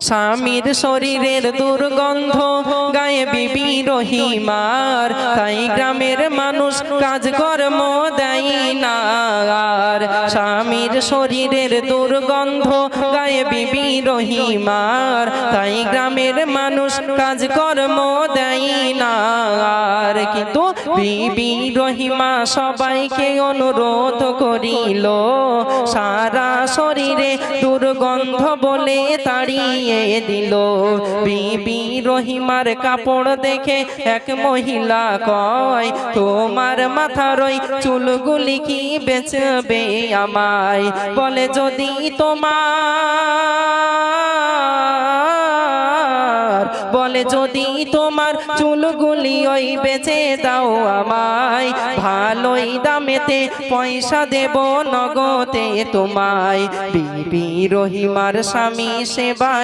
স্বামীর শরীরের দুর্গন্ধ গায়ে বিবি রহিমার, তাই গ্রামের মানুষ কাজকর্ম দেয় না। আর স্বামীর শরীরের দুর্গন্ধ গায়ে বিবি রহিমার, তাই গ্রামের মানুষ কাজকর্ম দেয় না। আর কিন্তু বিবি রহিমা সবাইকে অনুরোধ করিল, সারা শরীরে দুর্গন্ধ বলে তাড়িয়ে দিল। বিবি রহিমার কাপড় দেখে এক মহিলা কয়, তোমার মাথার ওই চুলগুলি কি বেচবে আমায়? বলে যদি তোমার চুলগুলি ওই বেচে দাও আমায়, ভালোই দামেতে পয়সা দেব নগদে তোমায়। বিবি রহিমার স্বামী সেবা